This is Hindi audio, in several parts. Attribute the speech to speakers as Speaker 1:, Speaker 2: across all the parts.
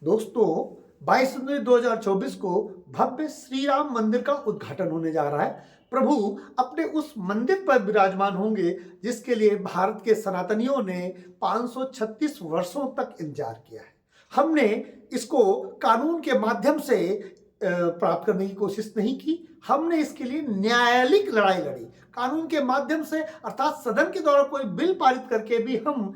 Speaker 1: दोस्तों 22 जनवरी 2024 को भव्य श्री राम मंदिर का उद्घाटन होने जा रहा है। प्रभु अपने उस मंदिर पर विराजमान होंगे जिसके लिए भारत के सनातनियों ने 536 वर्षों तक इंतजार किया है। हमने इसको कानून के माध्यम से प्राप्त करने की कोशिश नहीं की। हमने इसके लिए न्यायालयिक लड़ाई लड़ी। कानून के माध्यम से अर्थात सदन के द्वारा कोई बिल पारित करके भी हम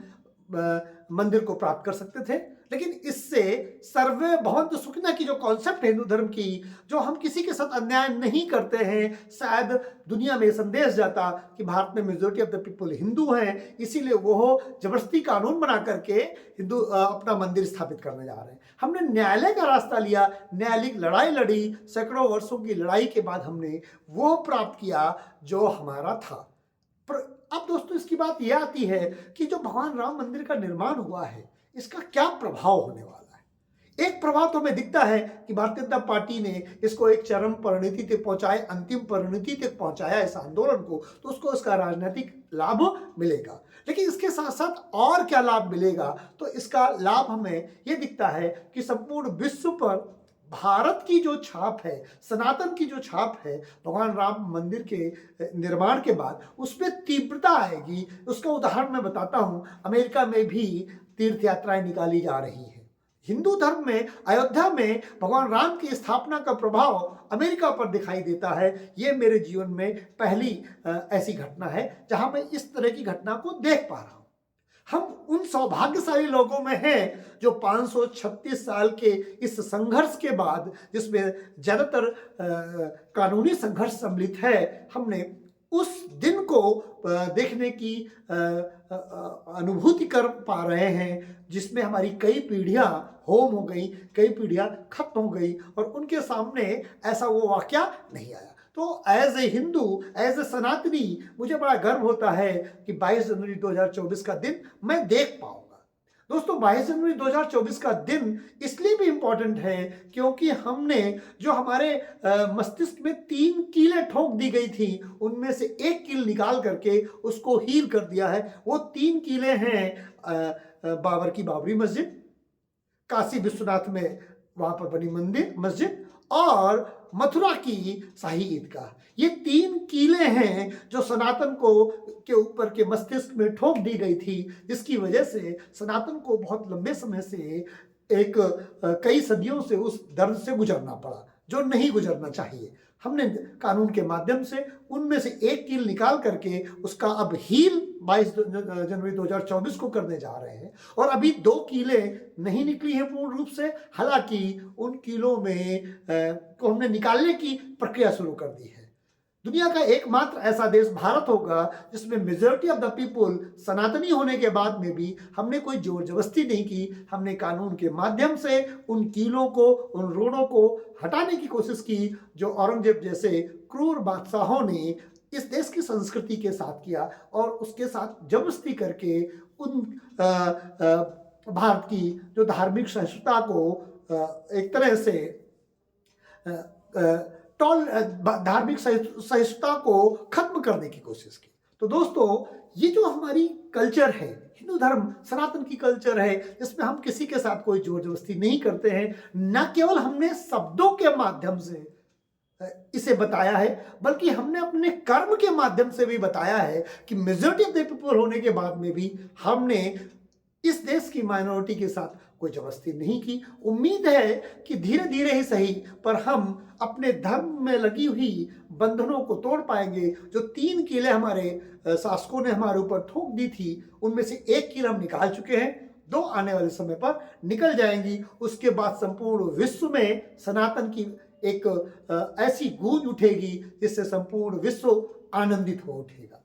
Speaker 1: मंदिर को प्राप्त कर सकते थे, लेकिन इससे सर्वे भवन्तु सुखिनः की जो कॉन्सेप्ट है हिंदू धर्म की, जो हम किसी के साथ अन्याय नहीं करते हैं, शायद दुनिया में संदेश जाता कि भारत में majority of the people Hindu हैं, इसीलिए वो जबरदस्ती कानून बना करके हिंदू अपना मंदिर स्थापित करने जा रहे हैं। हमने न्यायालय का रास्ता लिया, न्यायालयिक लड़ाई लड़ी, सैकड़ों वर्षों की लड़ाई के बाद हमने वो प्राप्त किया जो हमारा था। अब दोस्तों इसकी बात यह आती है कि जो भगवान राम मंदिर का निर्माण हुआ है, इसका क्या प्रभाव होने वाला है। एक प्रभाव तो हमें दिखता है कि भारतीय जनता पार्टी ने इसको एक चरम परिणति तक पहुंचाए, अंतिम परिणति तक पहुंचाया इस आंदोलन को, तो उसको इसका राजनीतिक लाभ मिलेगा। लेकिन इसके साथ साथ और क्या लाभ मिलेगा, तो इसका लाभ हमें यह दिखता है कि संपूर्ण विश्व पर भारत की जो छाप है, सनातन की जो छाप है, भगवान राम मंदिर के निर्माण के बाद उसमें तीव्रता आएगी। उसका उदाहरण मैं बताता हूं। अमेरिका में भी तीर्थ यात्राएं निकाली जा रही हैं। हिंदू धर्म में अयोध्या में भगवान राम की स्थापना का प्रभाव अमेरिका पर दिखाई देता है। ये मेरे जीवन में पहली ऐसी घटना है जहां मैं इस तरह की घटना को देख पा रहा हूं। हम उन सौभाग्यशाली लोगों में हैं जो 536 साल के इस संघर्ष के बाद, जिसमें ज्यादातर कानूनी संघर्ष सम्मिलित है, हमने उस दिन को देखने की अनुभूति कर पा रहे हैं जिसमें हमारी कई पीढ़ियां होम हो गई, कई पीढ़ियां खत्म हो गई और उनके सामने ऐसा वो वाकया नहीं आया। तो as a Hindu, as a Sanatani, मुझे बड़ा गर्व होता है कि 22 जनवरी 2024 का दिन मैं देख पाऊंगा। दोस्तों 22 जनवरी 2024 का दिन इसलिए भी इंपॉर्टेंट है क्योंकि हमने जो हमारे मस्तिष्क में 3 कीलें ठोक दी गई थी, उनमें से एक कील निकाल करके उसको हील कर दिया है। वो 3 कीलें हैं बाबर की बाबरी मस्जिद, काशी विश्वनाथ में वहां पर बनी मंदिर मस्जिद और मथुरा की शाही ईदगाह। ये 3 कीलें हैं जो सनातन को के ऊपर के मस्तिष्क में ठोक दी गई थी, जिसकी वजह से सनातन को बहुत लंबे समय से एक कई सदियों से उस दर्द से गुजरना पड़ा जो नहीं गुजरना चाहिए। हमने कानून के माध्यम से उनमें से एक कील निकाल करके उसका अब हील 22 जनवरी 2024 को करने जा रहे हैं। और अभी 2 कीलें नहीं निकली हैं पूर्ण रूप से, हालांकि उन कीलों में को हमने निकालने की प्रक्रिया शुरू कर दी है। दुनिया का एकमात्र ऐसा देश भारत होगा जिसमें मेजॉरिटी ऑफ द पीपल सनातनी होने के बाद में भी हमने कोई जोर जबरदस्ती नहीं की। हमने कानून के माध्यम से उन कीलों को, उन रोड़ों को हटाने की कोशिश की जो औरंगजेब जैसे क्रूर बादशाहों ने इस देश की संस्कृति के साथ किया और उसके साथ जबरदस्ती करके उन भारत की जो धार्मिक सहिष्णुता को एक तरह से धार्मिक सहिष्णुता को खत्म करने की कोशिश की। तो दोस्तों ये जो हमारी कल्चर है, हिंदू धर्म सनातन की कल्चर है, जिसमें हम किसी के साथ कोई जोर जबरदस्ती नहीं करते हैं। न केवल हमने शब्दों के माध्यम से इसे बताया है, बल्कि हमने अपने कर्म के माध्यम से भी बताया है कि मेजॉरिटी ऑफ द पीपल होने के बाद में भी हमने इस देश की माइनॉरिटी के साथ कोई जबरदस्ती नहीं की। उम्मीद है कि धीरे धीरे ही सही पर हम अपने धर्म में लगी हुई बंधनों को तोड़ पाएंगे। जो 3 कीलें हमारे शासकों ने हमारे ऊपर ठोक दी थी, उनमें से एक कील हम निकाल चुके हैं, 2 आने वाले समय पर निकल जाएंगी। उसके बाद संपूर्ण विश्व में सनातन की एक ऐसी गूंज उठेगी जिससे संपूर्ण विश्व आनंदित हो उठेगा।